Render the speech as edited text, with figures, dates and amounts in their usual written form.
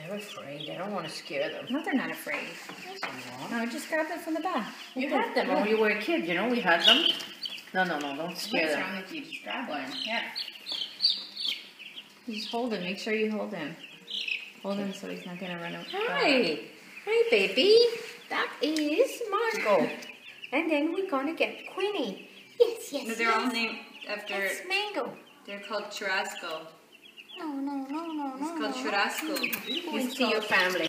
They're afraid. I don't want to scare them. No, they're not afraid. Yes, they are. No, I just grabbed them from the back. You had them when you were a kid, you know, we had them. No, don't scare What's them. wrong with you? Just grab one. Yeah. You just hold him. Make sure you hold him. Hold him so he's not going to run away. Hi. Hi, baby. That is Margot. And then we're going to get Queenie. Yes, No, they're all named after... It's Mango. They're called Churrasco. No. It's called Churrasco. Go into your family.